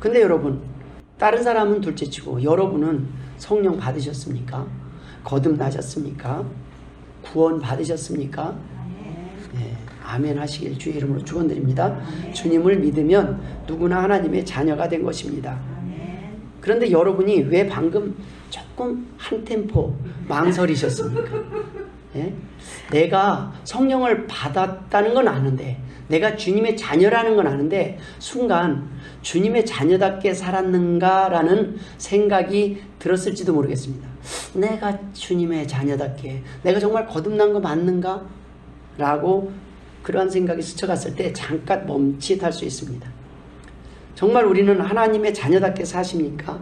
근데 여러분, 다른 사람은 둘째치고 여러분은 성령 받으셨습니까? 거듭나셨습니까? 구원 받으셨습니까? 네, 아멘 하시길 주의 이름으로 축원드립니다. 주님을 믿으면 누구나 하나님의 자녀가 된 것입니다. 그런데 여러분이 왜 방금 조금 한 템포 망설이셨습니까? 예? 내가 성령을 받았다는 건 아는데, 내가 주님의 자녀라는 건 아는데 순간 주님의 자녀답게 살았는가라는 생각이 들었을지도 모르겠습니다. 내가 주님의 자녀답게, 내가 정말 거듭난 거 맞는가? 라고 그러한 생각이 스쳐갔을 때 잠깐 멈칫할 수 있습니다. 정말 우리는 하나님의 자녀답게 사십니까?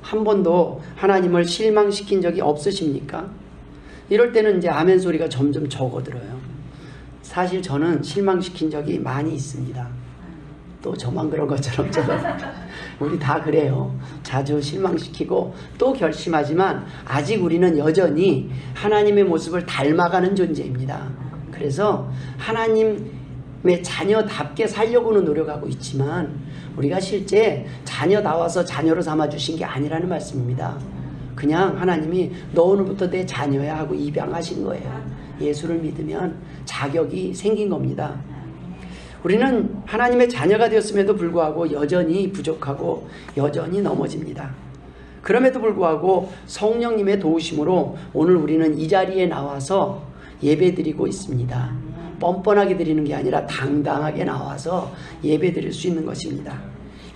한 번도 하나님을 실망시킨 적이 없으십니까? 이럴 때는 이제 아멘 소리가 점점 적어들어요. 사실 저는 실망시킨 적이 많이 있습니다. 또 저만 그런 것처럼 우리 다 그래요. 자주 실망시키고 또 결심하지만 아직 우리는 여전히 하나님의 모습을 닮아가는 존재입니다. 그래서 하나님의 자녀답게 살려고는 노력하고 있지만 우리가 실제 자녀다워서 자녀로 삼아주신 게 아니라는 말씀입니다. 그냥 하나님이 너 오늘부터 내 자녀야 하고 입양하신 거예요. 예수를 믿으면 자격이 생긴 겁니다. 우리는 하나님의 자녀가 되었음에도 불구하고 여전히 부족하고 여전히 넘어집니다. 그럼에도 불구하고 성령님의 도우심으로 오늘 우리는 이 자리에 나와서 예배드리고 있습니다. 뻔뻔하게 드리는 게 아니라 당당하게 나와서 예배드릴 수 있는 것입니다.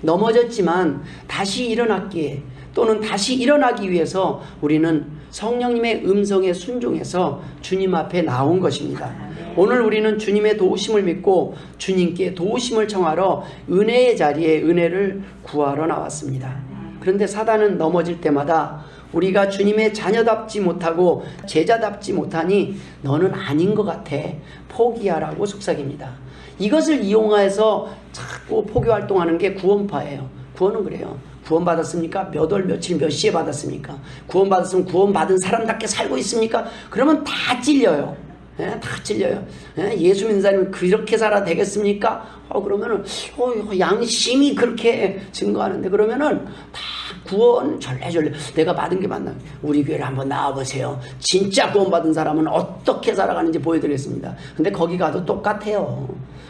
넘어졌지만 다시 일어났기에 또는 다시 일어나기 위해서 우리는 성령님의 음성에 순종해서 주님 앞에 나온 것입니다. 오늘 우리는 주님의 도우심을 믿고 주님께 도우심을 청하러 은혜의 자리에 은혜를 구하러 나왔습니다. 그런데 사단은 넘어질 때마다 우리가 주님의 자녀답지 못하고 제자답지 못하니 너는 아닌 것 같아, 포기하라고 속삭입니다. 이것을 이용해서 자꾸 포기 활동하는 게 구원파예요. 구원은 그래요. 구원 받았습니까? 몇 월 며칠 몇 시에 받았습니까? 구원 받았으면 구원 받은 사람답게 살고 있습니까? 그러면 다 찔려요. 예, 다 찔려요. 예, 예수 믿는 사람이 그렇게 살아 되겠습니까? 그러면은 양심이 그렇게 증거하는데 그러면은 다 구원 절레절레 내가 받은 게 맞나? 우리 교회를 한번 나와보세요. 진짜 구원 받은 사람은 어떻게 살아가는지 보여드리겠습니다. 근데 거기 가도 똑같아요.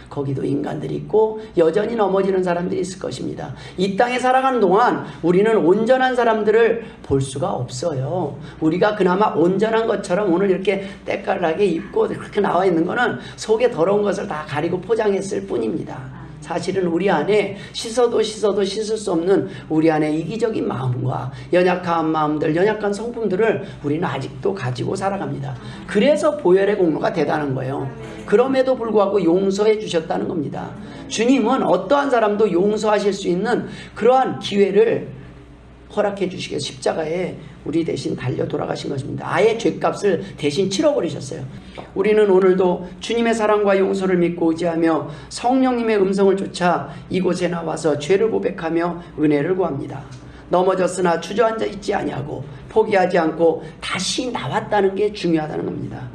거기도 인간들이 있고 여전히 넘어지는 사람들이 있을 것입니다. 이 땅에 살아가는 동안 우리는 온전한 사람들을 볼 수가 없어요. 우리가 그나마 온전한 것처럼 오늘 이렇게 때깔나게 입고 그렇게 나와 있는 거는 속에 더러운 것을 다 가리고 포장했을 뿐입니다. 사실은 우리 안에 씻어도 씻을 수 없는 우리 안에 이기적인 마음과 연약한 마음들, 연약한 성품들을 우리는 아직도 가지고 살아갑니다. 그래서 보혈의 공로가 대단한 거예요. 그럼에도 불구하고 용서해 주셨다는 겁니다. 주님은 어떠한 사람도 용서하실 수 있는 그러한 기회를 허락해 주시게 십자가에 우리 대신 달려 돌아가신 것입니다. 아예 죗값을 대신 치러버리셨어요. 우리는 오늘도 주님의 사랑과 용서를 믿고 의지하며 성령님의 음성을 쫓아 이곳에 나와서 죄를 고백하며 은혜를 구합니다. 넘어졌으나 주저앉아 있지 아니하고 포기하지 않고 다시 나왔다는 게 중요하다는 겁니다.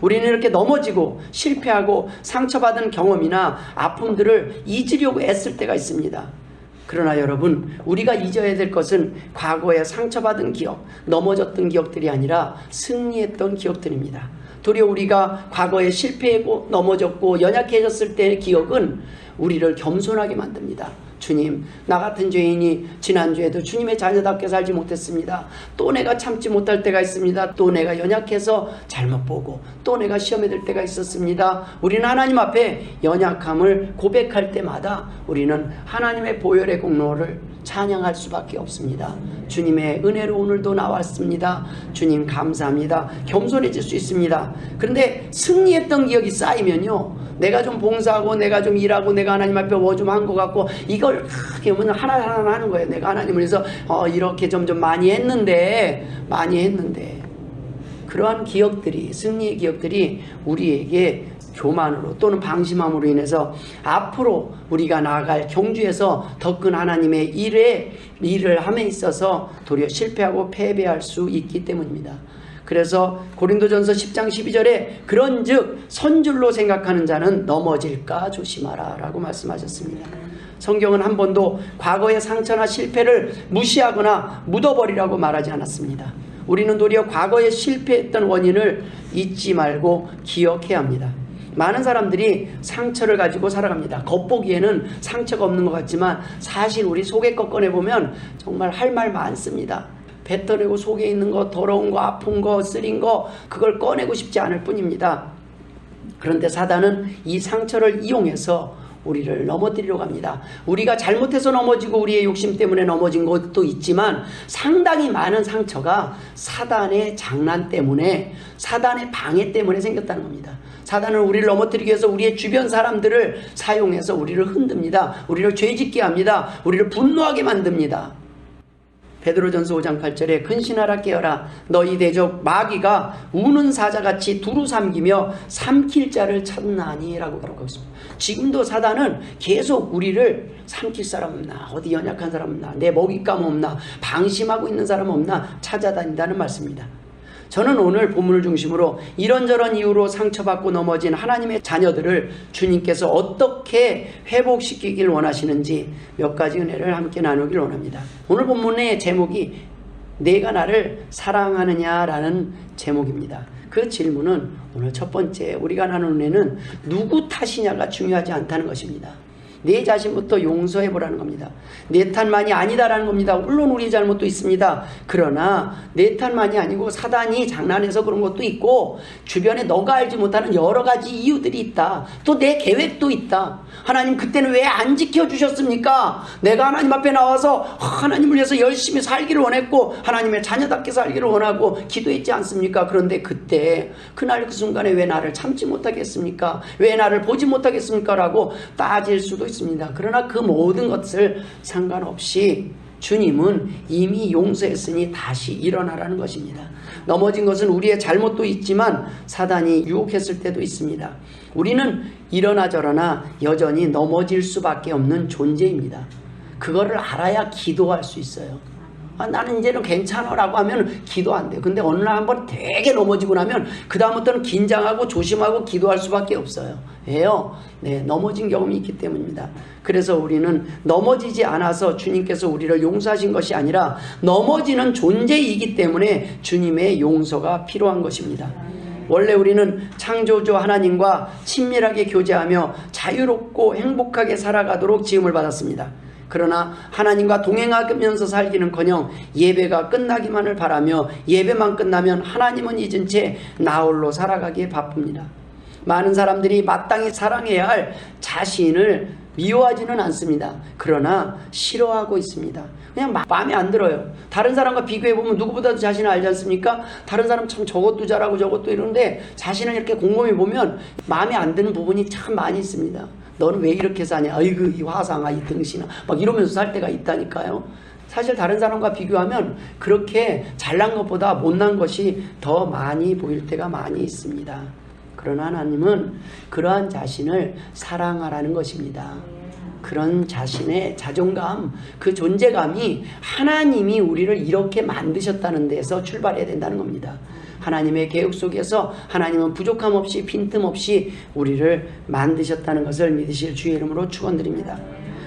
우리는 이렇게 넘어지고 실패하고 상처받은 경험이나 아픔들을 잊으려고 애쓸 때가 있습니다. 그러나 여러분, 우리가 잊어야 될 것은 과거에 상처받은 기억, 넘어졌던 기억들이 아니라 승리했던 기억들입니다. 도리어 우리가 과거에 실패하고 넘어졌고 연약해졌을 때의 기억은 우리를 겸손하게 만듭니다. 주님, 나 같은 죄인이 지난주에도 주님의 자녀답게 살지 못했습니다. 또 내가 참지 못할 때가 있습니다. 또 내가 연약해서 잘못 보고 또 내가 시험에 들 때가 있었습니다. 우리는 하나님 앞에 연약함을 고백할 때마다 우리는 하나님의 보혈의 공로를 찬양할 수밖에 없습니다. 주님의 은혜로 오늘도 나왔습니다. 주님 감사합니다. 겸손해질 수 있습니다. 그런데 승리했던 기억이 쌓이면요, 내가 좀 봉사하고 내가 좀 일하고 내가 하나님 앞에 뭐 좀 한 것 같고 이걸 하나하나 하는 거예요. 내가 하나님을 위해서 이렇게 점점 많이 했는데 그러한 기억들이, 승리의 기억들이 우리에게 교만으로 또는 방심함으로 인해서 앞으로 우리가 나아갈 경주에서 더 큰 하나님의 일을 함에 있어서 도리어 실패하고 패배할 수 있기 때문입니다. 그래서 고린도전서 10장 12절에 그런즉 선줄로 생각하는 자는 넘어질까 조심하라 라고 말씀하셨습니다. 성경은 한 번도 과거의 상처나 실패를 무시하거나 묻어버리라고 말하지 않았습니다. 우리는 도리어 과거에 실패했던 원인을 잊지 말고 기억해야 합니다. 많은 사람들이 상처를 가지고 살아갑니다. 겉보기에는 상처가 없는 것 같지만 사실 우리 속에 거 꺼내보면 정말 할 말 많습니다. 뱉어내고 속에 있는 거, 더러운 거, 아픈 거, 쓰린 거, 그걸 꺼내고 싶지 않을 뿐입니다. 그런데 사단은 이 상처를 이용해서 우리를 넘어뜨리려고 합니다. 우리가 잘못해서 넘어지고 우리의 욕심 때문에 넘어진 것도 있지만 상당히 많은 상처가 사단의 장난 때문에, 사단의 방해 때문에 생겼다는 겁니다. 사단은 우리를 넘어뜨리기 위해서 우리의 주변 사람들을 사용해서 우리를 흔듭니다. 우리를 죄짓게 합니다. 우리를 분노하게 만듭니다. 베드로전서 5장 8절에 근신하라 깨어라 너희 대적 마귀가 우는 사자같이 두루 삼기며 삼킬 자를 찾나니 라고 그러고 있습니다. 지금도 사단은 계속 우리를 삼킬 사람 없나, 어디 연약한 사람 없나, 내 먹잇감 없나, 방심하고 있는 사람 없나 찾아다닌다는 말씀입니다. 저는 오늘 본문을 중심으로 이런저런 이유로 상처받고 넘어진 하나님의 자녀들을 주님께서 어떻게 회복시키길 원하시는지 몇 가지 은혜를 함께 나누길 원합니다. 오늘 본문의 제목이 내가 나를 사랑하느냐라는 제목입니다. 그 질문은 오늘 첫 번째 우리가 나누는 은혜는 누구 탓이냐가 중요하지 않다는 것입니다. 내 자신부터 용서해보라는 겁니다. 내 탓만이 아니다라는 겁니다. 물론 우리 잘못도 있습니다. 그러나 내 탓만이 아니고 사단이 장난해서 그런 것도 있고 주변에 너가 알지 못하는 여러 가지 이유들이 있다. 또 내 계획도 있다. 하나님 그때는 왜 안 지켜주셨습니까? 내가 하나님 앞에 나와서 하나님을 위해서 열심히 살기를 원했고 하나님의 자녀답게 살기를 원하고 기도했지 않습니까? 그런데 그때 그날 그 순간에 왜 나를 참지 못하겠습니까? 왜 나를 보지 못하겠습니까? 라고 따질 수도 있습니다. 그러나 그 모든 것을 상관없이 주님은 이미 용서했으니 다시 일어나라는 것입니다. 넘어진 것은 우리의 잘못도 있지만 사단이 유혹했을 때도 있습니다. 우리는 이러나 저러나 여전히 넘어질 수밖에 없는 존재입니다. 그거를 알아야 기도할 수 있어요. 나는 이제는 괜찮아 라고 하면 기도 안 돼요. 근데 어느 날 한번 되게 넘어지고 나면 그 다음부터는 긴장하고 조심하고 기도할 수밖에 없어요. 왜요? 네, 넘어진 경험이 있기 때문입니다. 그래서 우리는 넘어지지 않아서 주님께서 우리를 용서하신 것이 아니라 넘어지는 존재이기 때문에 주님의 용서가 필요한 것입니다. 원래 우리는 창조주 하나님과 친밀하게 교제하며 자유롭고 행복하게 살아가도록 지음을 받았습니다. 그러나 하나님과 동행하면서 살기는커녕 예배가 끝나기만을 바라며 예배만 끝나면 하나님은 잊은 채 나홀로 살아가기에 바쁩니다. 많은 사람들이 마땅히 사랑해야 할 자신을 미워하지는 않습니다. 그러나 싫어하고 있습니다. 그냥 마음에 안 들어요. 다른 사람과 비교해보면 누구보다도 자신을 알지 않습니까? 다른 사람 참 저것도 잘하고 저것도 이러는데 자신을 이렇게 곰곰이 보면 마음에 안 드는 부분이 참 많이 있습니다. 너는 왜 이렇게 사냐? 아이고 이 화상아 이 등신아 막 이러면서 살 때가 있다니까요. 사실 다른 사람과 비교하면 그렇게 잘난 것보다 못난 것이 더 많이 보일 때가 많이 있습니다. 그러나 하나님은 그러한 자신을 사랑하라는 것입니다. 그런 자신의 자존감, 그 존재감이 하나님이 우리를 이렇게 만드셨다는 데서 출발해야 된다는 겁니다. 하나님의 계획 속에서 하나님은 부족함 없이 빈틈 없이 우리를 만드셨다는 것을 믿으실 주의 이름으로 축원드립니다.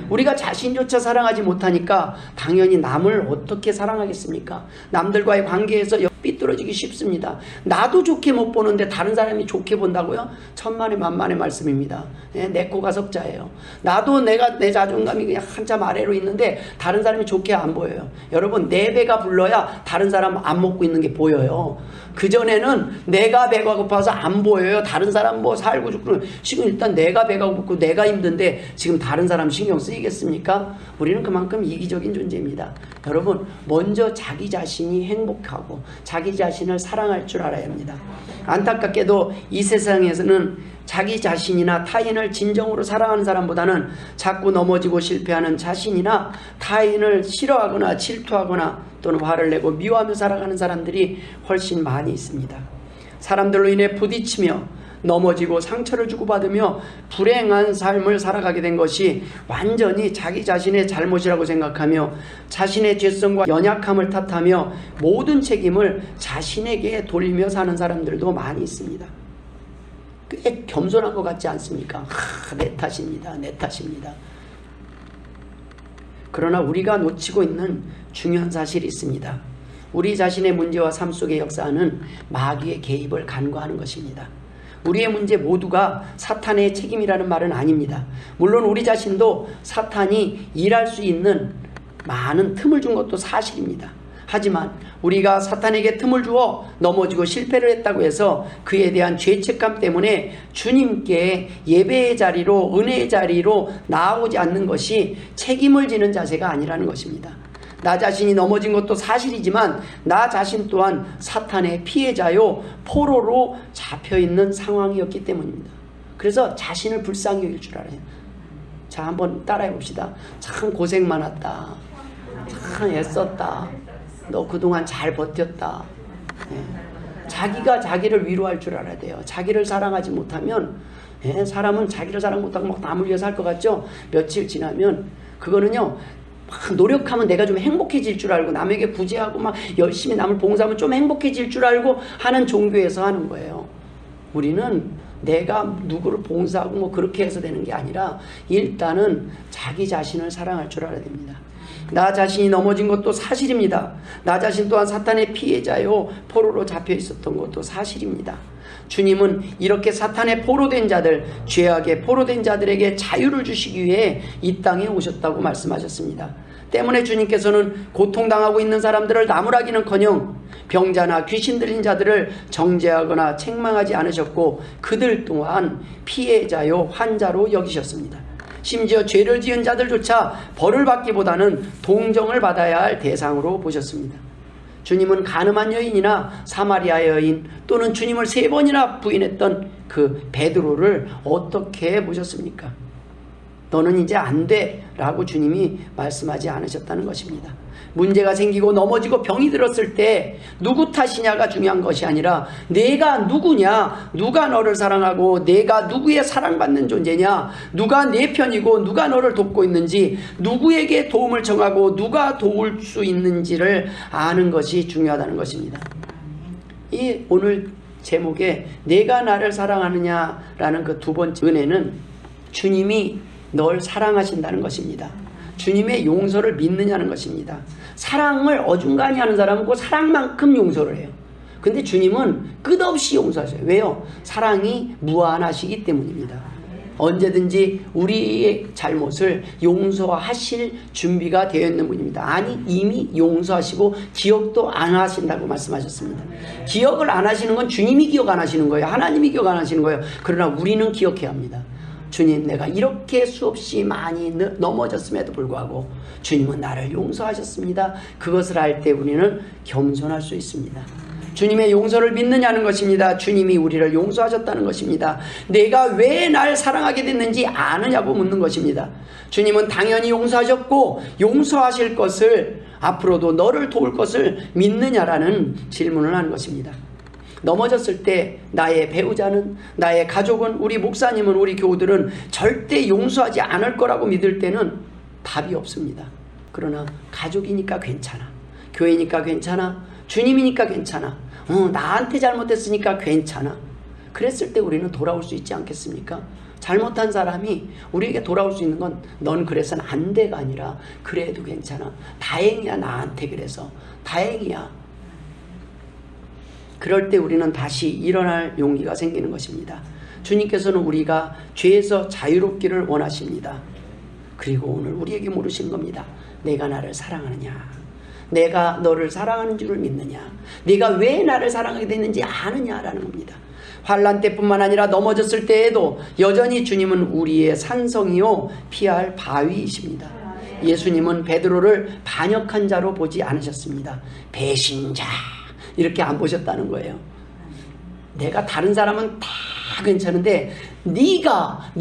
우리가 자신조차 사랑하지 못하니까 당연히 남을 어떻게 사랑하겠습니까? 남들과의 관계에서 삐뚤어지기 쉽습니다. 나도 좋게 못 보는데 다른 사람이 좋게 본다고요? 천만의 만만의 말씀입니다. 내 코가 석자예요. 나도 내 자존감이 그냥 한참 아래로 있는데 다른 사람이 좋게 안 보여요. 여러분 내 배가 불러야 다른 사람 안 먹고 있는 게 보여요. 그전에는 내가 배가 고파서 안 보여요. 다른 사람 뭐 살고 죽고. 지금 일단 내가 배가 고프고 내가 힘든데 지금 다른 사람 신경 쓰이겠습니까? 우리는 그만큼 이기적인 존재입니다. 여러분 먼저 자기 자신이 행복하고 자기 자신을 사랑할 줄 알아야 합니다. 안타깝게도 이 세상에서는 자기 자신이나 타인을 진정으로 사랑하는 사람보다는 자꾸 넘어지고 실패하는 자신이나 타인을 싫어하거나 질투하거나 또는 화를 내고 미워하며 살아가는 사람들이 훨씬 많이 있습니다. 사람들로 인해 부딪히며 넘어지고 상처를 주고받으며 불행한 삶을 살아가게 된 것이 완전히 자기 자신의 잘못이라고 생각하며 자신의 죄성과 연약함을 탓하며 모든 책임을 자신에게 돌리며 사는 사람들도 많이 있습니다. 꽤 겸손한 것 같지 않습니까? 내 탓입니다. 내 탓입니다. 그러나 우리가 놓치고 있는 중요한 사실이 있습니다. 우리 자신의 문제와 삶 속에 역사하는 마귀의 개입을 간과하는 것입니다. 우리의 문제 모두가 사탄의 책임이라는 말은 아닙니다. 물론 우리 자신도 사탄이 일할 수 있는 많은 틈을 준 것도 사실입니다. 하지만 우리가 사탄에게 틈을 주어 넘어지고 실패를 했다고 해서 그에 대한 죄책감 때문에 주님께 예배의 자리로, 은혜의 자리로 나아오지 않는 것이 책임을 지는 자세가 아니라는 것입니다. 나 자신이 넘어진 것도 사실이지만 나 자신 또한 사탄의 피해자요 포로로 잡혀있는 상황이었기 때문입니다. 그래서 자신을 불쌍히 여길 줄 알아요. 자, 한번 따라해 봅시다. 참 고생 많았다. 참 애썼다. 너 그동안 잘 버텼다. 자기가 자기를 위로할 줄 알아야 돼요. 자기를 사랑하지 못하면, 사람은 자기를 사랑 못하고 막 남을 위해서 할 것 같죠? 며칠 지나면 그거는요, 막 노력하면 내가 좀 행복해질 줄 알고 남에게 구제하고 막 열심히 남을 봉사하면 좀 행복해질 줄 알고 하는 종교에서 하는 거예요. 우리는 내가 누구를 봉사하고 뭐 그렇게 해서 되는 게 아니라 일단은 자기 자신을 사랑할 줄 알아야 됩니다. 나 자신이 넘어진 것도 사실입니다. 나 자신 또한 사탄의 피해자요 포로로 잡혀 있었던 것도 사실입니다. 주님은 이렇게 사탄의 포로된 자들, 죄악의 포로된 자들에게 자유를 주시기 위해 이 땅에 오셨다고 말씀하셨습니다. 때문에 주님께서는 고통당하고 있는 사람들을 나무라기는커녕 병자나 귀신 들린 자들을 정죄하거나 책망하지 않으셨고 그들 또한 피해자요 환자로 여기셨습니다. 심지어 죄를 지은 자들조차 벌을 받기보다는 동정을 받아야 할 대상으로 보셨습니다. 주님은 가늠한 여인이나 사마리아 여인 또는 주님을 3번이나 부인했던 그 베드로를 어떻게 보셨습니까? 너는 이제 안 돼 라고 주님이 말씀하지 않으셨다는 것입니다. 문제가 생기고 넘어지고 병이 들었을 때 누구 탓이냐가 중요한 것이 아니라 내가 누구냐, 누가 너를 사랑하고 내가 누구의 사랑받는 존재냐, 누가 내 편이고 누가 너를 돕고 있는지, 누구에게 도움을 청하고 누가 도울 수 있는지를 아는 것이 중요하다는 것입니다. 이 오늘 제목에 내가 나를 사랑하느냐라는 그 두 번째 은혜는 주님이 널 사랑하신다는 것입니다. 주님의 용서를 믿느냐는 것입니다. 사랑을 어중간히 하는 사람은 그 사랑만큼 용서를 해요. 근데 주님은 끝없이 용서하셔요. 왜요? 사랑이 무한하시기 때문입니다. 언제든지 우리의 잘못을 용서하실 준비가 되어 있는 분입니다. 아니, 이미 용서하시고 기억도 안 하신다고 말씀하셨습니다. 기억을 안 하시는 건 주님이 기억 안 하시는 거예요. 하나님이 기억 안 하시는 거예요. 그러나 우리는 기억해야 합니다. 주님, 내가 이렇게 수없이 많이 넘어졌음에도 불구하고 주님은 나를 용서하셨습니다. 그것을 알 때 우리는 겸손할 수 있습니다. 주님의 용서를 믿느냐는 것입니다. 주님이 우리를 용서하셨다는 것입니다. 내가 왜 날 사랑하게 됐는지 아느냐고 묻는 것입니다. 주님은 당연히 용서하셨고 용서하실 것을, 앞으로도 너를 도울 것을 믿느냐라는 질문을 하는 것입니다. 넘어졌을 때 나의 배우자는, 나의 가족은, 우리 목사님은, 우리 교우들은 절대 용서하지 않을 거라고 믿을 때는 답이 없습니다. 그러나 가족이니까 괜찮아, 교회니까 괜찮아, 주님이니까 괜찮아, 나한테 잘못했으니까 괜찮아, 그랬을 때 우리는 돌아올 수 있지 않겠습니까? 잘못한 사람이 우리에게 돌아올 수 있는 건 넌 그래서는 안 돼가 아니라 그래도 괜찮아, 다행이야, 나한테 그래서 다행이야. 그럴 때 우리는 다시 일어날 용기가 생기는 것입니다. 주님께서는 우리가 죄에서 자유롭기를 원하십니다. 그리고 오늘 우리에게 물으신 겁니다. 내가 나를 사랑하느냐? 내가 너를 사랑하는 줄을 믿느냐? 내가 왜 나를 사랑하게 됐는지 아느냐라는 겁니다. 환난 때뿐만 아니라 넘어졌을 때에도 여전히 주님은 우리의 산성이요 피할 바위이십니다. 예수님은 베드로를 반역한 자로 보지 않으셨습니다. 배신자 이렇게 안 보셨다는 거예요. 내가 다른 사람은 다 괜찮은데 네가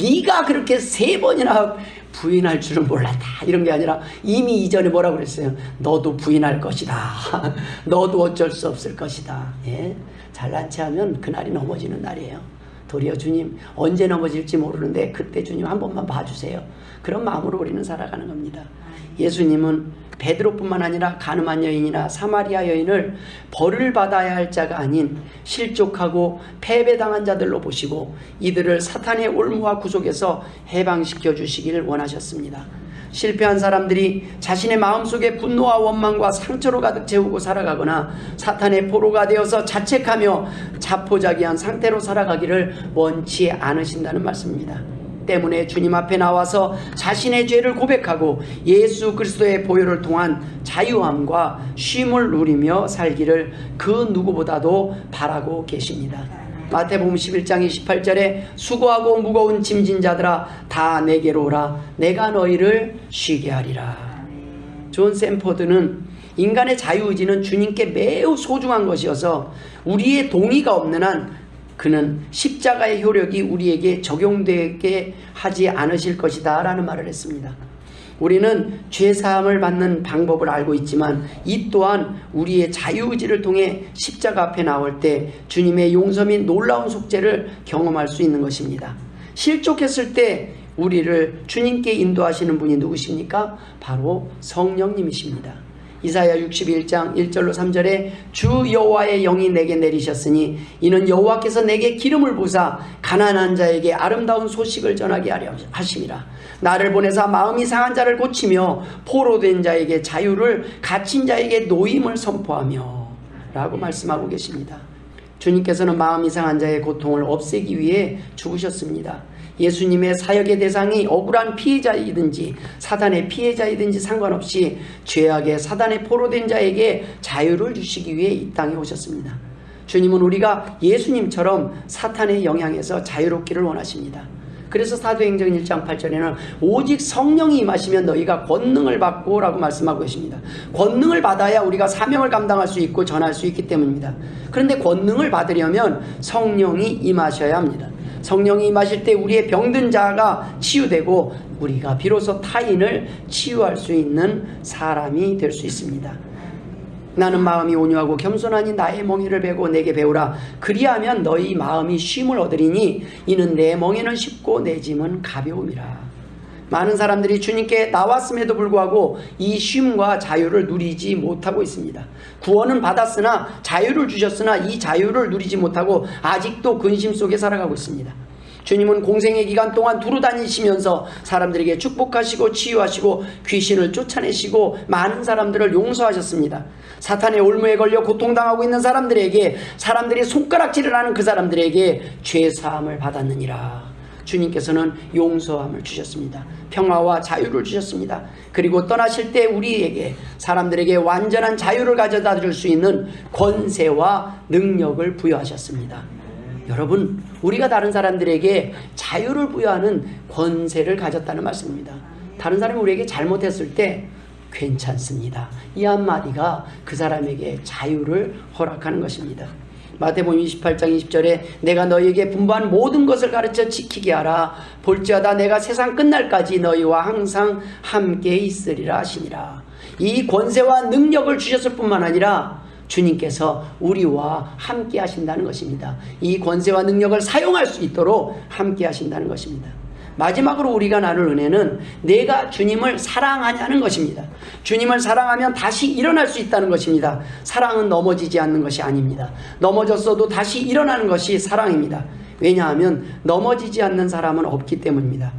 그렇게 3번이나 부인할 줄은 몰랐다 이런 게 아니라 이미 이전에 뭐라고 그랬어요? 너도 부인할 것이다. 너도 어쩔 수 없을 것이다. 예? 잘난 체 하면 그날이 넘어지는 날이에요. 도리어 주님 언제 넘어질지 모르는데 그때 주님 한 번만 봐주세요. 그런 마음으로 우리는 살아가는 겁니다. 예수님은 베드로뿐만 아니라 가늠한 여인이나 사마리아 여인을 벌을 받아야 할 자가 아닌 실족하고 패배당한 자들로 보시고 이들을 사탄의 올무와 구속에서 해방시켜 주시기를 원하셨습니다. 실패한 사람들이 자신의 마음속에 분노와 원망과 상처로 가득 채우고 살아가거나 사탄의 포로가 되어서 자책하며 자포자기한 상태로 살아가기를 원치 않으신다는 말씀입니다. 때문에 주님 앞에 나와서 자신의 죄를 고백하고 예수 그리스도의 보혈을 통한 자유함과 쉼을 누리며 살기를 그 누구보다도 바라고 계십니다. 마태복음 11장 28절에 수고하고 무거운 짐진 자들아 다 내게로 오라 내가 너희를 쉬게 하리라. 존 샘포드는 인간의 자유의지는 주님께 매우 소중한 것이어서 우리의 동의가 없는 한 그는 십자가의 효력이 우리에게 적용되게 하지 않으실 것이다 라는 말을 했습니다. 우리는 죄사함을 받는 방법을 알고 있지만 이 또한 우리의 자유의지를 통해 십자가 앞에 나올 때 주님의 용서 및 놀라운 속죄를 경험할 수 있는 것입니다. 실족했을 때 우리를 주님께 인도하시는 분이 누구십니까? 바로 성령님이십니다. 이사야 61장 1절로 3절에 주 여호와의 영이 내게 내리셨으니 이는 여호와께서 내게 기름을 부사 가난한 자에게 아름다운 소식을 전하게 하려 하심이라. 나를 보내사 마음이 상한 자를 고치며 포로된 자에게 자유를 갇힌 자에게 노임을 선포하며 라고 말씀하고 계십니다. 주님께서는 마음이 상한 자의 고통을 없애기 위해 죽으셨습니다. 예수님의 사역의 대상이 억울한 피해자이든지 사단의 피해자이든지 상관없이 죄악의 사단의 포로된 자에게 자유를 주시기 위해 이 땅에 오셨습니다. 주님은 우리가 예수님처럼 사탄의 영향에서 자유롭기를 원하십니다. 그래서 사도행전 1장 8절에는 오직 성령이 임하시면 너희가 권능을 받고 라고 말씀하고 계십니다. 권능을 받아야 우리가 사명을 감당할 수 있고 전할 수 있기 때문입니다. 그런데 권능을 받으려면 성령이 임하셔야 합니다. 성령이 임하실 때 우리의 병든 자가 치유되고 우리가 비로소 타인을 치유할 수 있는 사람이 될 수 있습니다. 나는 마음이 온유하고 겸손하니 나의 멍에를 베고 내게 배우라. 그리하면 너희 마음이 쉼을 얻으리니 이는 내 멍에는 쉽고 내 짐은 가벼움이라. 많은 사람들이 주님께 나왔음에도 불구하고 이 쉼과 자유를 누리지 못하고 있습니다. 구원은 받았으나 자유를 주셨으나 이 자유를 누리지 못하고 아직도 근심 속에 살아가고 있습니다. 주님은 공생의 기간 동안 두루 다니시면서 사람들에게 축복하시고 치유하시고 귀신을 쫓아내시고 많은 사람들을 용서하셨습니다. 사탄의 올무에 걸려 고통당하고 있는 사람들에게 사람들이 손가락질을 하는 그 사람들에게 죄사함을 받았느니라. 주님께서는 용서함을 주셨습니다. 평화와 자유를 주셨습니다. 그리고 떠나실 때 우리에게 사람들에게 완전한 자유를 가져다 줄 수 있는 권세와 능력을 부여하셨습니다. 여러분, 우리가 다른 사람들에게 자유를 부여하는 권세를 가졌다는 말씀입니다. 다른 사람이 우리에게 잘못했을 때 괜찮습니다. 이 한마디가 그 사람에게 자유를 허락하는 것입니다. 마태복음 28장 20절에 내가 너희에게 분부한 모든 것을 가르쳐 지키게 하라. 볼지어다 내가 세상 끝날까지 너희와 항상 함께 있으리라 하시니라. 이 권세와 능력을 주셨을 뿐만 아니라 주님께서 우리와 함께 하신다는 것입니다. 이 권세와 능력을 사용할 수 있도록 함께 하신다는 것입니다. 마지막으로 우리가 나눌 은혜는 내가 주님을 사랑하냐는 것입니다. 주님을 사랑하면 다시 일어날 수 있다는 것입니다. 사랑은 넘어지지 않는 것이 아닙니다. 넘어졌어도 다시 일어나는 것이 사랑입니다. 왜냐하면 넘어지지 않는 사람은 없기 때문입니다.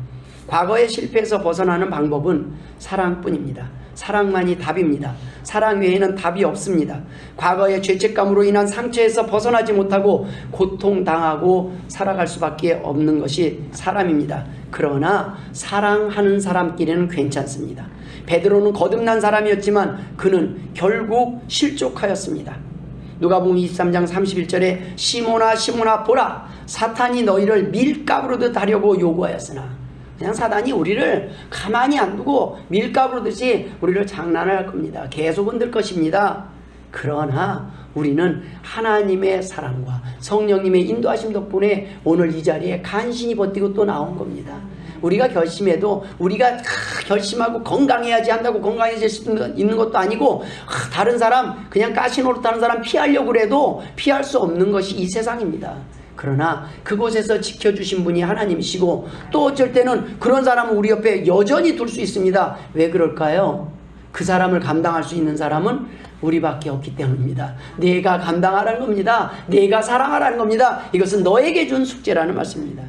과거의 실패에서 벗어나는 방법은 사랑뿐입니다. 사랑만이 답입니다. 사랑 외에는 답이 없습니다. 과거의 죄책감으로 인한 상처에서 벗어나지 못하고 고통당하고 살아갈 수밖에 없는 것이 사람입니다. 그러나 사랑하는 사람끼리는 괜찮습니다. 베드로는 거듭난 사람이었지만 그는 결국 실족하였습니다. 누가복음 23장 31절에 시몬아 시몬아 보라 사탄이 너희를 밀가루로 하려고 요구하였으나, 그냥 사단이 우리를 가만히 안 두고 밀가루로 듯이 우리를 장난을 할 겁니다. 계속 흔들 것입니다. 그러나 우리는 하나님의 사랑과 성령님의 인도하심 덕분에 오늘 이 자리에 간신히 버티고 또 나온 겁니다. 우리가 결심해도 우리가 결심하고 건강해야지 한다고 건강해질 수 있는 것도 아니고 다른 사람 그냥 가시 노릇하는 사람 피하려고 그래도 피할 수 없는 것이 이 세상입니다. 그러나 그곳에서 지켜주신 분이 하나님이시고 또 어쩔 때는 그런 사람은 우리 옆에 여전히 둘 수 있습니다. 왜 그럴까요? 그 사람을 감당할 수 있는 사람은 우리밖에 없기 때문입니다. 내가 감당하라는 겁니다. 내가 사랑하라는 겁니다. 이것은 너에게 준 숙제라는 말씀입니다.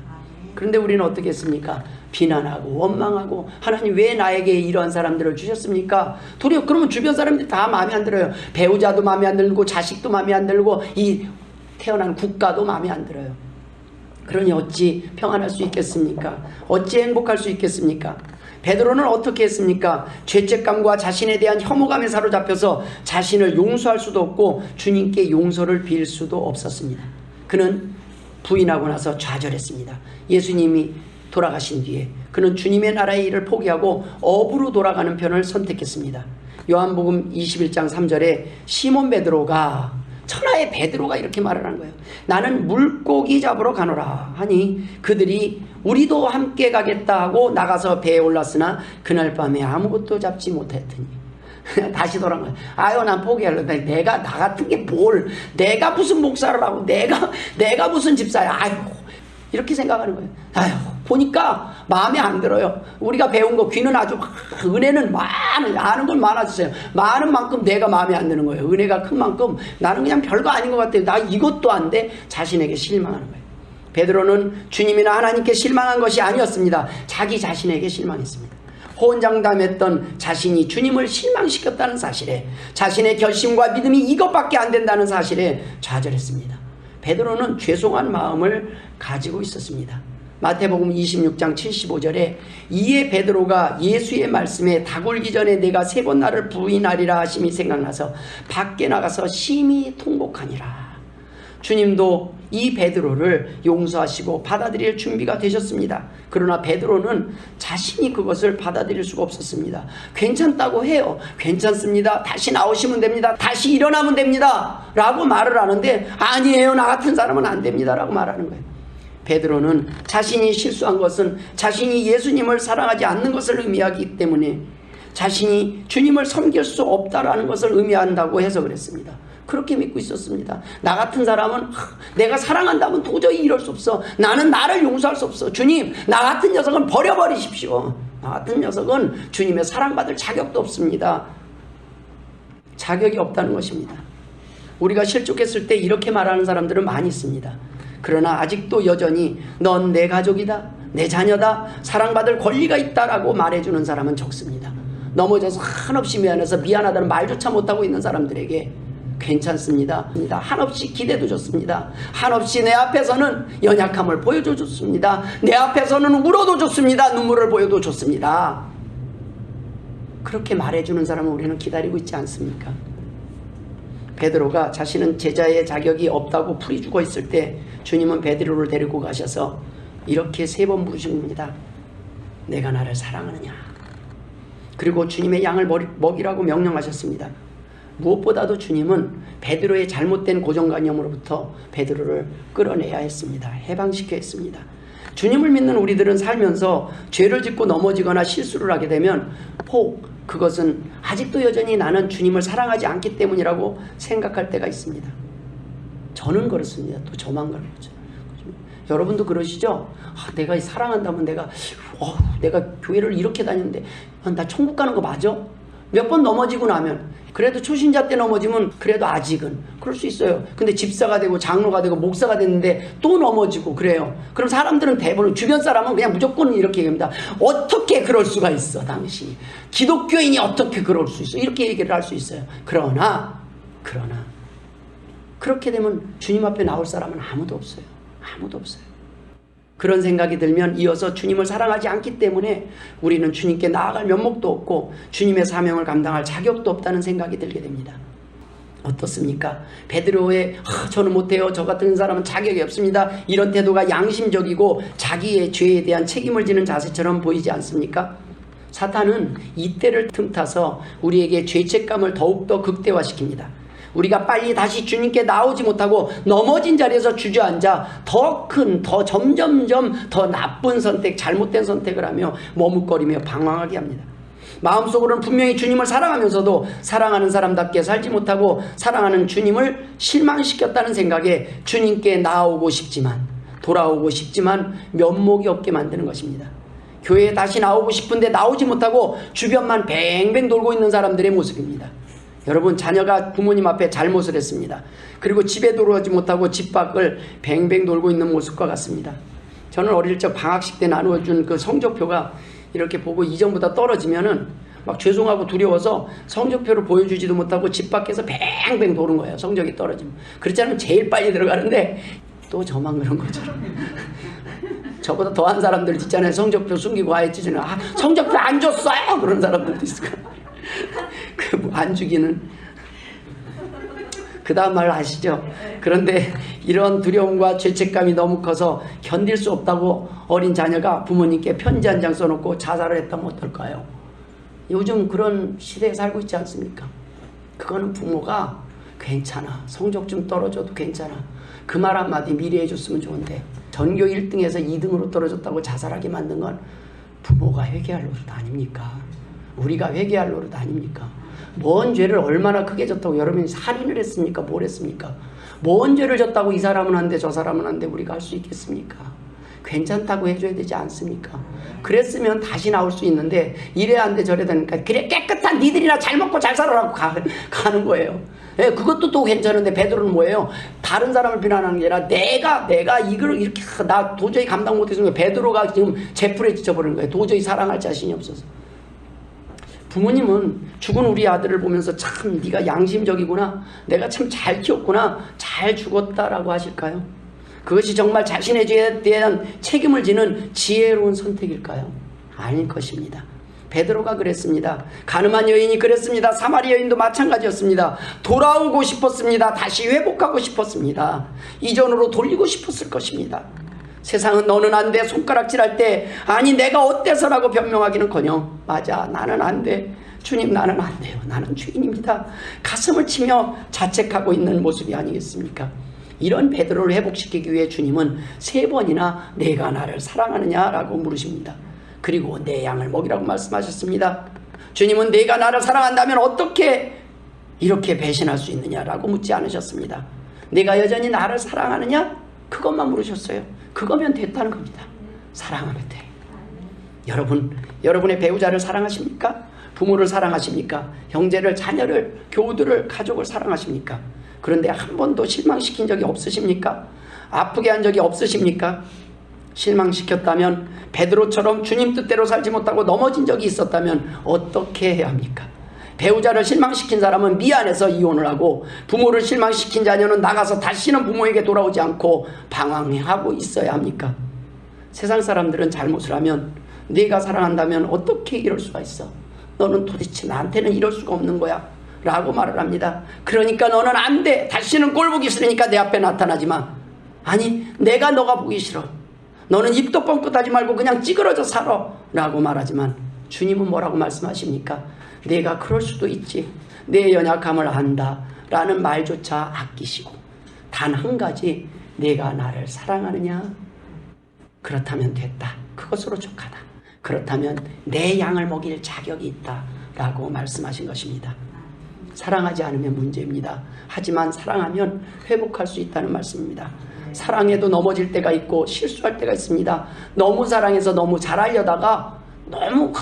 그런데 우리는 어떻게 했습니까? 비난하고 원망하고 하나님 왜 나에게 이러한 사람들을 주셨습니까? 도리어 그러면 주변 사람들이 다 마음에 안 들어요. 배우자도 마음에 안 들고 자식도 마음에 안 들고 이 태어난 국가도 마음에 안 들어요. 그러니 어찌 평안할 수 있겠습니까? 어찌 행복할 수 있겠습니까? 베드로는 어떻게 했습니까? 죄책감과 자신에 대한 혐오감에 사로잡혀서 자신을 용서할 수도 없고 주님께 용서를 빌 수도 없었습니다. 그는 부인하고 나서 좌절했습니다. 예수님이 돌아가신 뒤에 그는 주님의 나라의 일을 포기하고 업으로 돌아가는 편을 선택했습니다. 요한복음 21장 3절에 시몬 베드로가 천하의 베드로가 이렇게 말을 한 거예요. 나는 물고기 잡으러 가노라 하니 그들이 우리도 함께 가겠다 하고 나가서 배에 올랐으나 그날 밤에 아무것도 잡지 못했더니 다시 돌아간 거예요. 아유 난 포기할래. 내가 나 같은 게 뭘 내가 무슨 목사를 하고 내가 무슨 집사야. 아유 이렇게 생각하는 거예요. 아유 보니까 마음에 안 들어요. 우리가 배운 거 귀는 아주 은혜는 많은 아는 건 많아졌어요. 많은 만큼 내가 마음에 안 드는 거예요. 은혜가 큰 만큼 나는 그냥 별거 아닌 것 같아요. 나 이것도 안 돼. 자신에게 실망하는 거예요. 베드로는 주님이나 하나님께 실망한 것이 아니었습니다. 자기 자신에게 실망했습니다. 호언장담했던 자신이 주님을 실망시켰다는 사실에 자신의 결심과 믿음이 이것밖에 안 된다는 사실에 좌절했습니다. 베드로는 죄송한 마음을 가지고 있었습니다. 마태복음 26장 75절에 이에 베드로가 예수의 말씀에 닭울기 전에 내가 3번 나를 부인하리라 하심이 생각나서 밖에 나가서 심히 통곡하니라. 주님도 이 베드로를 용서하시고 받아들일 준비가 되셨습니다. 그러나 베드로는 자신이 그것을 받아들일 수가 없었습니다. 괜찮다고 해요. 괜찮습니다. 다시 나오시면 됩니다. 다시 일어나면 됩니다. 라고 말을 하는데 아니에요. 나 같은 사람은 안 됩니다. 라고 말하는 거예요. 베드로는 자신이 실수한 것은 자신이 예수님을 사랑하지 않는 것을 의미하기 때문에 자신이 주님을 섬길 수 없다라는 것을 의미한다고 해석을 했습니다. 그렇게 믿고 있었습니다. 나 같은 사람은 내가 사랑한다면 도저히 이럴 수 없어. 나는 나를 용서할 수 없어. 주님 나 같은 녀석은 버려버리십시오. 나 같은 녀석은 주님의 사랑받을 자격도 없습니다. 자격이 없다는 것입니다. 우리가 실족했을 때 이렇게 말하는 사람들은 많이 있습니다. 그러나 아직도 여전히 넌 내 가족이다, 내 자녀다, 사랑받을 권리가 있다라고 말해주는 사람은 적습니다. 넘어져서 한없이 미안해서 미안하다는 말조차 못하고 있는 사람들에게 괜찮습니다. 한없이 기대도 좋습니다. 한없이 내 앞에서는 연약함을 보여줘 좋습니다. 내 앞에서는 울어도 좋습니다. 눈물을 보여도 좋습니다. 그렇게 말해주는 사람은 우리는 기다리고 있지 않습니까? 베드로가 자신은 제자의 자격이 없다고 풀이주고 있을 때 주님은 베드로를 데리고 가셔서 이렇게 3번 물으신 겁니다. 내가 나를 사랑하느냐? 그리고 주님의 양을 먹이라고 명령하셨습니다. 무엇보다도 주님은 베드로의 잘못된 고정관념으로부터 베드로를 끌어내야 했습니다. 해방시켜야 했습니다. 주님을 믿는 우리들은 살면서 죄를 짓고 넘어지거나 실수를 하게 되면 혹 그것은 아직도 여전히 나는 주님을 사랑하지 않기 때문이라고 생각할 때가 있습니다. 저는 그렇습니다. 또 저만 그런 거죠. 여러분도 그러시죠? 내가 사랑한다면 내가 교회를 이렇게 다니는데 나 천국 가는 거 맞아? 몇 번 넘어지고 나면 그래도 초신자 때 넘어지면 그래도 아직은 그럴 수 있어요. 근데 집사가 되고 장로가 되고 목사가 됐는데 또 넘어지고 그래요. 그럼 사람들은 대부분 주변 사람은 그냥 무조건 이렇게 얘기합니다. 어떻게 그럴 수가 있어 당신 기독교인이 어떻게 그럴 수 있어 이렇게 얘기를 할 수 있어요. 그러나 그렇게 되면 주님 앞에 나올 사람은 아무도 없어요. 아무도 없어요. 그런 생각이 들면 이어서 주님을 사랑하지 않기 때문에 우리는 주님께 나아갈 면목도 없고 주님의 사명을 감당할 자격도 없다는 생각이 들게 됩니다. 어떻습니까? 베드로의 저는 못해요. 저 같은 사람은 자격이 없습니다. 이런 태도가 양심적이고 자기의 죄에 대한 책임을 지는 자세처럼 보이지 않습니까? 사탄은 이때를 틈타서 우리에게 죄책감을 더욱더 극대화시킵니다. 우리가 빨리 다시 주님께 나오지 못하고 넘어진 자리에서 주저앉아 더 점점점 더 나쁜 선택, 잘못된 선택을 하며 머뭇거리며 방황하게 합니다. 마음속으로는 분명히 주님을 사랑하면서도 사랑하는 사람답게 살지 못하고 사랑하는 주님을 실망시켰다는 생각에 주님께 나아오고 싶지만, 돌아오고 싶지만 면목이 없게 만드는 것입니다. 교회에 다시 나오고 싶은데 나오지 못하고 주변만 뱅뱅 돌고 있는 사람들의 모습입니다. 여러분, 자녀가 부모님 앞에 잘못을 했습니다. 그리고 집에 들어오지 못하고 집 밖을 뱅뱅 돌고 있는 모습과 같습니다. 저는 어릴 적 방학식 때 나누어준 그 성적표가 이렇게 보고 이전보다 떨어지면은 막 죄송하고 두려워서 성적표를 보여주지도 못하고 집 밖에서 뱅뱅 도는 거예요. 성적이 떨어지면. 그렇지 않으면 제일 빨리 들어가는데 또 저만 그런 것처럼. 저보다 더한 사람들 있잖아요. 성적표 숨기고 아예 찢어내. 아, 성적표 안 줬어요! 그런 사람들도 있을 거예요. 그 안 주기는. 그 다음 말 아시죠? 그런데 이런 두려움과 죄책감이 너무 커서 견딜 수 없다고 어린 자녀가 부모님께 편지 한 장 써놓고 자살을 했다면 어떨까요? 요즘 그런 시대에 살고 있지 않습니까? 그거는 부모가 괜찮아, 성적 좀 떨어져도 괜찮아, 그 말 한마디 미리 해줬으면 좋은데 전교 1등에서 2등으로 떨어졌다고 자살하게 만든 건 부모가 회개할 노릇 아닙니까? 우리가 회개할 노릇 아닙니까? 뭔 죄를 얼마나 크게 졌다고 여러분이 살인을 했습니까? 뭘 했습니까? 뭔 죄를 졌다고 이 사람은 안 돼, 저 사람은 안 돼, 우리가 할 수 있겠습니까? 괜찮다고 해줘야 되지 않습니까? 그랬으면 다시 나올 수 있는데 이래 안 돼, 저래 되니까 그래 깨끗한 니들이나 잘 먹고 잘 살아라고 가는 거예요. 예, 그것도 또 괜찮은데 베드로는 뭐예요? 다른 사람을 비난하는 게 아니라 내가 이걸 이렇게 나 도저히 감당 못해서 베드로가 지금 제풀에 지쳐버린 거예요. 도저히 사랑할 자신이 없어서. 부모님은 죽은 우리 아들을 보면서 참 네가 양심적이구나, 내가 참 잘 키웠구나, 잘 죽었다라고 하실까요? 그것이 정말 자신의 죄에 대한 책임을 지는 지혜로운 선택일까요? 아닐 것입니다. 베드로가 그랬습니다. 가늠한 여인이 그랬습니다. 사마리 여인도 마찬가지였습니다. 돌아오고 싶었습니다. 다시 회복하고 싶었습니다. 이전으로 돌리고 싶었을 것입니다. 세상은 너는 안 돼 손가락질할 때 아니 내가 어때서라고 변명하기는커녕 맞아 나는 안 돼, 주님 나는 안 돼요, 나는 죄인입니다, 가슴을 치며 자책하고 있는 모습이 아니겠습니까? 이런 베드로를 회복시키기 위해 주님은 3번이나 내가 나를 사랑하느냐라고 물으십니다. 그리고 내 양을 먹이라고 말씀하셨습니다. 주님은 내가 나를 사랑한다면 어떻게 이렇게 배신할 수 있느냐라고 묻지 않으셨습니다. 내가 여전히 나를 사랑하느냐? 그것만 물으셨어요. 그거면 됐다는 겁니다. 사랑하면 돼. 여러분의 배우자를 사랑하십니까? 부모를 사랑하십니까? 형제를, 자녀를, 교우들을, 가족을 사랑하십니까? 그런데 한 번도 실망시킨 적이 없으십니까? 아프게 한 적이 없으십니까? 실망시켰다면, 베드로처럼 주님 뜻대로 살지 못하고 넘어진 적이 있었다면 어떻게 해야 합니까? 배우자를 실망시킨 사람은 미안해서 이혼을 하고, 부모를 실망시킨 자녀는 나가서 다시는 부모에게 돌아오지 않고 방황하고 있어야 합니까? 세상 사람들은 잘못을 하면 네가 사랑한다면 어떻게 이럴 수가 있어? 너는 도대체 나한테는 이럴 수가 없는 거야 라고 말을 합니다. 그러니까 너는 안 돼, 다시는 꼴 보기 싫으니까 내 앞에 나타나지 마. 아니 내가 너가 보기 싫어, 너는 입도 뻥끗하지 말고 그냥 찌그러져 살아 라고 말하지만 주님은 뭐라고 말씀하십니까? 내가 그럴 수도 있지, 내 연약함을 안다 라는 말조차 아끼시고 단 한 가지, 내가 나를 사랑하느냐? 그렇다면 됐다, 그것으로 족하다, 그렇다면 내 양을 먹일 자격이 있다 라고 말씀하신 것입니다. 사랑하지 않으면 문제입니다. 하지만 사랑하면 회복할 수 있다는 말씀입니다. 사랑해도 넘어질 때가 있고 실수할 때가 있습니다. 너무 사랑해서 너무 잘하려다가 너무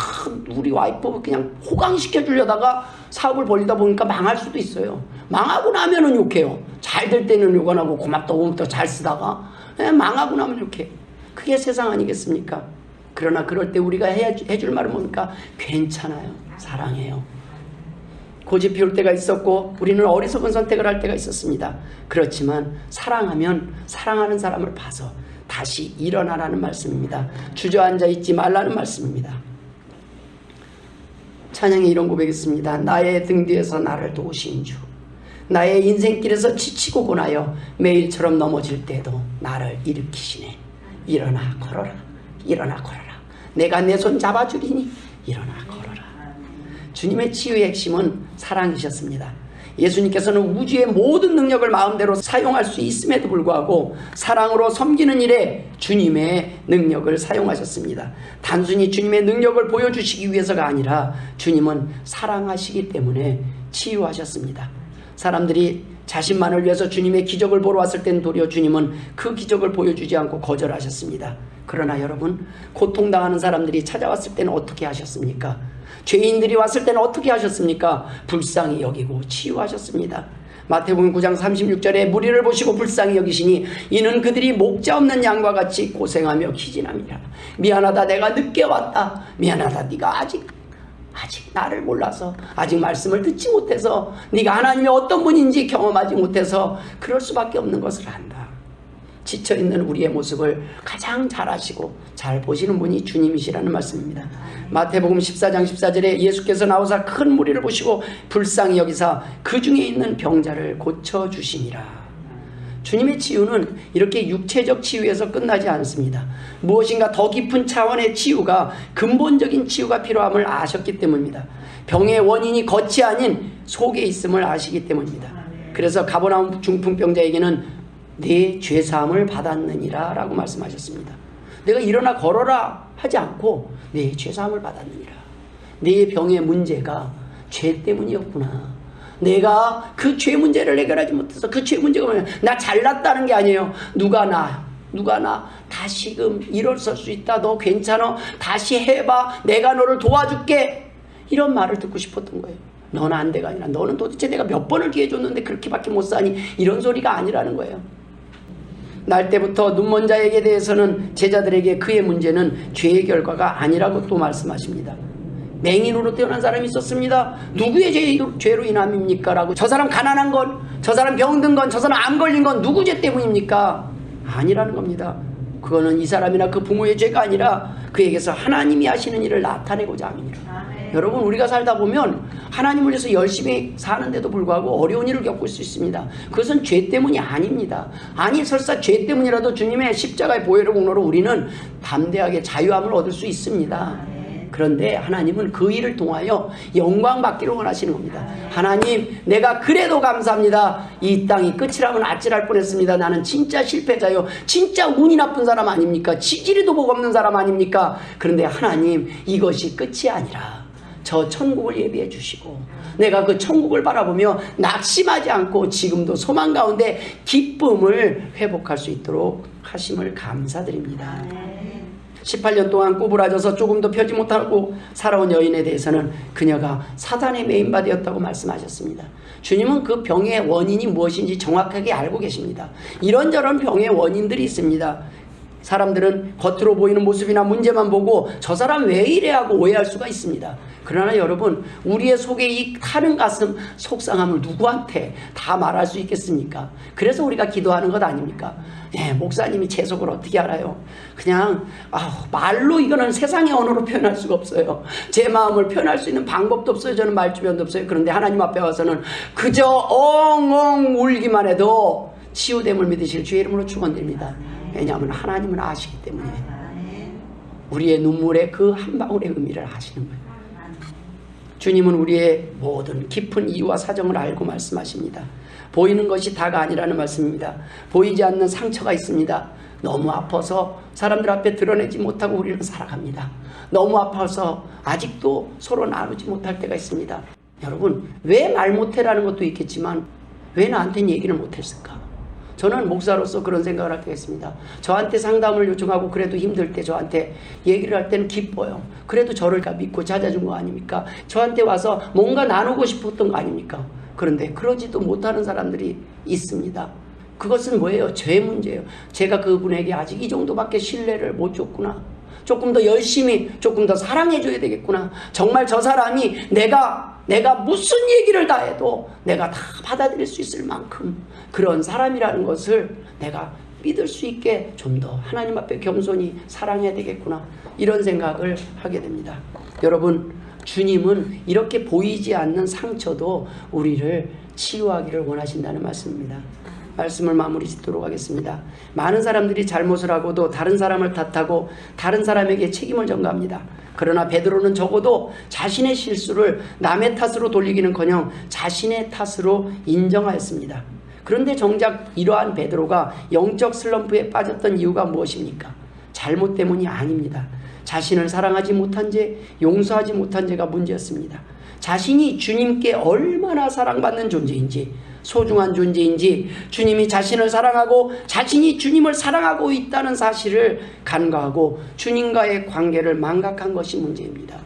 우리 와이프 그냥 호강시켜 주려다가 사업을 벌리다 보니까 망할 수도 있어요. 망하고 나면은 욕해요. 잘 될 때는 욕 안 하고 고맙다고 잘 쓰다가 망하고 나면 욕해. 그게 세상 아니겠습니까? 그러나 그럴 때 우리가 해줄 말은 뭡니까? 괜찮아요, 사랑해요. 고집 피울 때가 있었고 우리는 어리석은 선택을 할 때가 있었습니다. 그렇지만 사랑하면 사랑하는 사람을 봐서 다시 일어나라는 말씀입니다. 주저앉아 있지 말라는 말씀입니다. 찬양에 이런 고백이 있습니다. 나의 등 뒤에서 나를 도우신 주, 나의 인생길에서 지치고 고나여 매일처럼 넘어질 때도 나를 일으키시네. 일어나 걸어라, 일어나 걸어라, 내가 내 손 잡아주리니 일어나 걸어라. 주님의 치유의 핵심은 사랑이셨습니다. 예수님께서는 우주의 모든 능력을 마음대로 사용할 수 있음에도 불구하고 사랑으로 섬기는 일에 주님의 능력을 사용하셨습니다. 단순히 주님의 능력을 보여주시기 위해서가 아니라 주님은 사랑하시기 때문에 치유하셨습니다. 사람들이 자신만을 위해서 주님의 기적을 보러 왔을 땐 도리어 주님은 그 기적을 보여주지 않고 거절하셨습니다. 그러나 여러분, 고통당하는 사람들이 찾아왔을 때는 어떻게 하셨습니까? 죄인들이 왔을 때는 어떻게 하셨습니까? 불쌍히 여기고 치유하셨습니다. 마태복음 9장 36절에 무리를 보시고 불쌍히 여기시니 이는 그들이 목자 없는 양과 같이 고생하며 기진함이라. 미안하다, 내가 늦게 왔다. 미안하다, 네가 아직 나를 몰라서, 아직 말씀을 듣지 못해서, 네가 하나님이 어떤 분인지 경험하지 못해서 그럴 수밖에 없는 것을 안다. 지쳐있는 우리의 모습을 가장 잘 아시고 잘 보시는 분이 주님이시라는 말씀입니다. 마태복음 14장 14절에 예수께서 나오사 큰 무리를 보시고 불쌍히 여기사 그 중에 있는 병자를 고쳐주시니라. 주님의 치유는 이렇게 육체적 치유에서 끝나지 않습니다. 무엇인가 더 깊은 차원의 치유가, 근본적인 치유가 필요함을 아셨기 때문입니다. 병의 원인이 겉이 아닌 속에 있음을 아시기 때문입니다. 그래서 가버나움 중풍병자에게는 내 죄사함을 받았느니라 라고 말씀하셨습니다. 내가 일어나 걸어라 하지 않고 내 죄사함을 받았느니라. 내 병의 문제가 죄 때문이었구나. 내가 그 죄 문제를 해결하지 못해서, 그 죄 문제가 뭐냐, 나 잘났다는 게 아니에요. 누가 나 다시금 일어설 수 있다. 너 괜찮아? 다시 해봐. 내가 너를 도와줄게. 이런 말을 듣고 싶었던 거예요. 너는 안 돼가 아니라 너는 도대체 내가 몇 번을 기회 줬는데 그렇게밖에 못 사니, 이런 소리가 아니라는 거예요. 날 때부터 눈먼 자에게 대해서는 제자들에게 그의 문제는 죄의 결과가 아니라고 또 말씀하십니다. 맹인으로 태어난 사람이 있었습니다. 누구의 죄로 인함입니까? 라고. 저 사람 가난한 건, 저 사람 병든 건, 저 사람 암 걸린 건 누구 죄 때문입니까? 아니라는 겁니다. 그거는 이 사람이나 그 부모의 죄가 아니라 그에게서 하나님이 하시는 일을 나타내고자 함이니라. 여러분, 우리가 살다 보면 하나님을 위해서 열심히 사는데도 불구하고 어려운 일을 겪을 수 있습니다. 그것은 죄 때문이 아닙니다. 아니, 설사 죄 때문이라도 주님의 십자가의 보혈의 공로로 우리는 담대하게 자유함을 얻을 수 있습니다. 그런데 하나님은 그 일을 통하여 영광 받기를 원하시는 겁니다. 하나님, 내가 그래도 감사합니다. 이 땅이 끝이라면 아찔할 뻔했습니다. 나는 진짜 실패자요, 진짜 운이 나쁜 사람 아닙니까? 지지리도 복 없는 사람 아닙니까? 그런데 하나님, 이것이 끝이 아니라 저 천국을 예비해 주시고 내가 그 천국을 바라보며 낙심하지 않고 지금도 소망 가운데 기쁨을 회복할 수 있도록 하심을 감사드립니다. 18년 동안 구부라져서 조금도 펴지 못하고 살아온 여인에 대해서는 그녀가 사단의 메인바디였다고 말씀하셨습니다. 주님은 그 병의 원인이 무엇인지 정확하게 알고 계십니다. 이런저런 병의 원인들이 있습니다. 사람들은 겉으로 보이는 모습이나 문제만 보고 저 사람 왜 이래 하고 오해할 수가 있습니다. 그러나 여러분, 우리의 속에 이 타는 가슴, 속상함을 누구한테 다 말할 수 있겠습니까? 그래서 우리가 기도하는 것 아닙니까? 예, 목사님이 제 속을 어떻게 알아요? 그냥 말로 이거는 세상의 언어로 표현할 수가 없어요. 제 마음을 표현할 수 있는 방법도 없어요. 저는 말주변도 없어요. 그런데 하나님 앞에 와서는 그저 엉엉 울기만 해도 치유됨을 믿으실 주의 이름으로 축원드립니다. 왜냐하면 하나님은 아시기 때문에 우리의 눈물의 그 한 방울의 의미를 아시는 거예요. 주님은 우리의 모든 깊은 이유와 사정을 알고 말씀하십니다. 보이는 것이 다가 아니라는 말씀입니다. 보이지 않는 상처가 있습니다. 너무 아파서 사람들 앞에 드러내지 못하고 우리는 살아갑니다. 너무 아파서 아직도 서로 나누지 못할 때가 있습니다. 여러분, 왜 말 못해라는 것도 있겠지만 왜 나한테는 얘기를 못했을까? 저는 목사로서 그런 생각을 할 때가 있습니다. 저한테 상담을 요청하고 그래도 힘들 때 저한테 얘기를 할 때는 기뻐요. 그래도 저를 믿고 찾아준 거 아닙니까? 저한테 와서 뭔가 나누고 싶었던 거 아닙니까? 그런데 그러지도 못하는 사람들이 있습니다. 그것은 뭐예요? 죄 문제예요. 제가 그분에게 아직 이 정도밖에 신뢰를 못 줬구나. 조금 더 열심히, 조금 더 사랑해줘야 되겠구나. 정말 저 사람이 내가 무슨 얘기를 다 해도 내가 다 받아들일 수 있을 만큼 그런 사람이라는 것을 내가 믿을 수 있게 좀 더 하나님 앞에 겸손히 사랑해야 되겠구나. 이런 생각을 하게 됩니다. 여러분, 주님은 이렇게 보이지 않는 상처도 우리를 치유하기를 원하신다는 말씀입니다. 말씀을 마무리 짓도록 하겠습니다. 많은 사람들이 잘못을 하고도 다른 사람을 탓하고 다른 사람에게 책임을 전가합니다. 그러나 베드로는 적어도 자신의 실수를 남의 탓으로 돌리기는커녕 자신의 탓으로 인정하였습니다. 그런데 정작 이러한 베드로가 영적 슬럼프에 빠졌던 이유가 무엇입니까? 잘못 때문이 아닙니다. 자신을 사랑하지 못한 죄, 용서하지 못한 죄가 문제였습니다. 자신이 주님께 얼마나 사랑받는 존재인지, 소중한 존재인지, 주님이 자신을 사랑하고 자신이 주님을 사랑하고 있다는 사실을 간과하고 주님과의 관계를 망각한 것이 문제입니다.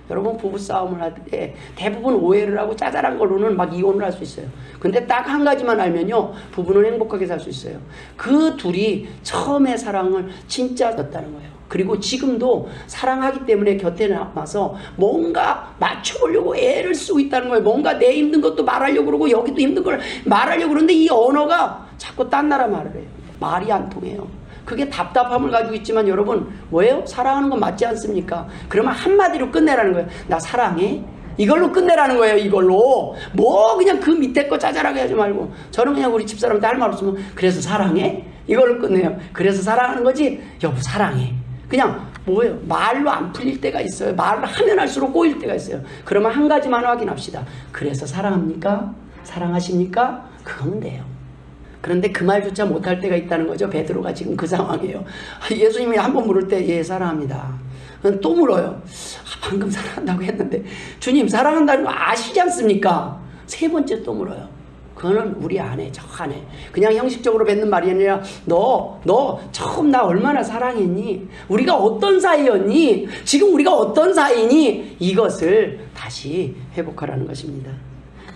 여러분, 부부싸움을 할 때 대부분 오해를 하고 짜잘한 걸로는 막 이혼을 할 수 있어요. 근데 딱 한 가지만 알면요, 부부는 행복하게 살 수 있어요. 그 둘이 처음에 사랑을 진짜 졌다는 거예요. 그리고 지금도 사랑하기 때문에 곁에 남아서 뭔가 맞춰보려고 애를 쓰고 있다는 거예요. 뭔가 내 힘든 것도 말하려고 그러고 여기도 힘든 걸 말하려고 그러는데 이 언어가 자꾸 딴 나라 말을 해요. 말이 안 통해요. 그게 답답함을 가지고 있지만 여러분, 뭐예요? 사랑하는 건 맞지 않습니까? 그러면 한마디로 끝내라는 거예요. 나 사랑해? 이걸로 끝내라는 거예요. 이걸로. 뭐 그냥 그 밑에 거 짜잘하게 하지 말고. 저는 그냥 우리 집사람한테 할 말 없으면 그래서 사랑해? 이걸로 끝내요. 그래서 사랑하는 거지? 여보 사랑해. 그냥 뭐예요? 말로 안 풀릴 때가 있어요. 말을 하면 할수록 꼬일 때가 있어요. 그러면 한 가지만 확인합시다. 그래서 사랑합니까? 사랑하십니까? 그거면 돼요. 그런데 그 말조차 못할 때가 있다는 거죠. 베드로가 지금 그 상황이에요. 예수님이 한번 물을 때 예 사랑합니다. 또 물어요. 방금 사랑한다고 했는데 주님 사랑한다는 거 아시지 않습니까? 세 번째 또 물어요. 그거는 우리 아내, 저 아내. 그냥 형식적으로 뱉는 말이 아니라 너 처음 나 얼마나 사랑했니? 우리가 어떤 사이였니? 지금 우리가 어떤 사이니? 이것을 다시 회복하라는 것입니다.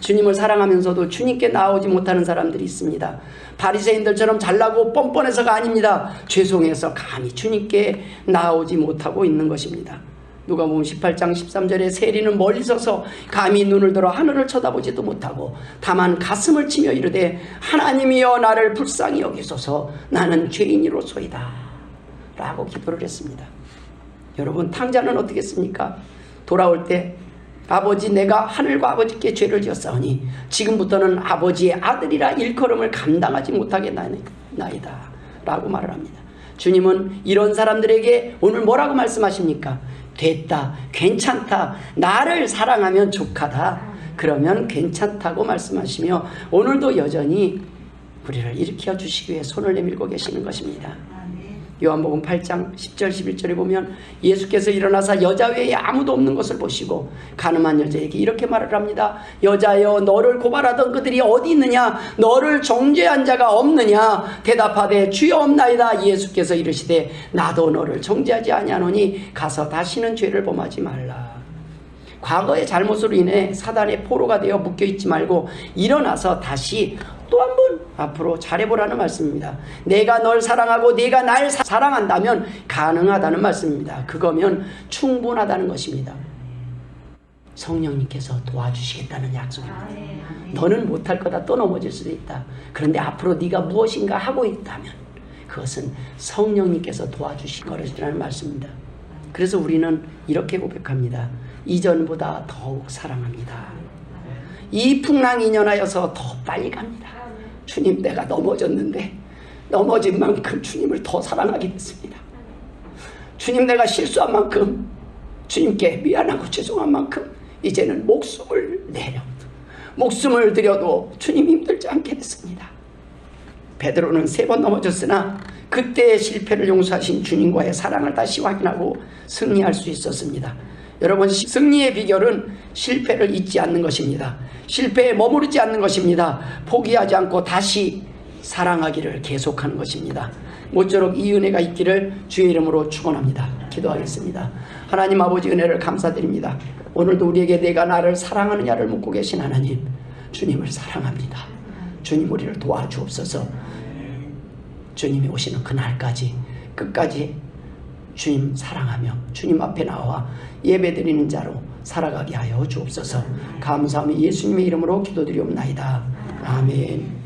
주님을 사랑하면서도 주님께 나오지 못하는 사람들이 있습니다. 바리새인들처럼 잘나고 뻔뻔해서가 아닙니다. 죄송해서 감히 주님께 나오지 못하고 있는 것입니다. 누가복음 18장 13절에 세리는 멀리 서서 감히 눈을 들어 하늘을 쳐다보지도 못하고 다만 가슴을 치며 이르되 하나님이여 나를 불쌍히 여기소서 나는 죄인이로소이다 라고 기도를 했습니다. 여러분, 탕자는 어떻게 했습니까? 돌아올 때 아버지 내가 하늘과 아버지께 죄를 지었사오니 지금부터는 아버지의 아들이라 일컬음을 감당하지 못하겠나이다 라고 말을 합니다. 주님은 이런 사람들에게 오늘 뭐라고 말씀하십니까? 됐다, 괜찮다, 나를 사랑하면 족하다, 그러면 괜찮다고 말씀하시며 오늘도 여전히 우리를 일으켜 주시기 위해 손을 내밀고 계시는 것입니다. 요한복음 8장 10절 11절에 보면 예수께서 일어나사 여자 외에 아무도 없는 것을 보시고 가늠한 여자에게 이렇게 말을 합니다. 여자여 너를 고발하던 그들이 어디 있느냐? 너를 정죄한 자가 없느냐? 대답하되 주여 없나이다. 예수께서 이르시되 나도 너를 정죄하지 아니하노니 가서 다시는 죄를 범하지 말라. 과거의 잘못으로 인해 사단의 포로가 되어 묶여있지 말고 일어나서 다시 또 한 번 앞으로 잘해보라는 말씀입니다. 내가 널 사랑하고 네가 날 사랑한다면 가능하다는 말씀입니다. 그거면 충분하다는 것입니다. 성령님께서 도와주시겠다는 약속입니다. 너는 못할 거다, 또 넘어질 수도 있다. 그런데 앞으로 네가 무엇인가 하고 있다면 그것은 성령님께서 도와주신 것이라는 말씀입니다. 그래서 우리는 이렇게 고백합니다. 이전보다 더욱 사랑합니다. 이 풍랑 인연하여서 더 빨리 갑니다. 주님, 내가 넘어졌는데 넘어진 만큼 주님을 더 사랑하게 됐습니다. 주님, 내가 실수한 만큼 주님께 미안하고 죄송한 만큼 이제는 목숨을 들여도 주님 힘들지 않게 됐습니다. 베드로는 3번 넘어졌으나 그때의 실패를 용서하신 주님과의 사랑을 다시 확인하고 승리할 수 있었습니다. 여러분, 승리의 비결은 실패를 잊지 않는 것입니다. 실패에 머무르지 않는 것입니다. 포기하지 않고 다시 사랑하기를 계속하는 것입니다. 모쪼록 이 은혜가 있기를 주의 이름으로 축원합니다. 기도하겠습니다. 하나님 아버지, 은혜를 감사드립니다. 오늘도 우리에게 내가 나를 사랑하느냐를 묻고 계신 하나님, 주님을 사랑합니다. 주님, 우리를 도와주옵소서. 주님이 오시는 그날까지 끝까지 주님 사랑하며 주님 앞에 나와 예배드리는 자로 살아가게 하여 주옵소서. 감사하며 예수님의 이름으로 기도드리옵나이다. 아멘.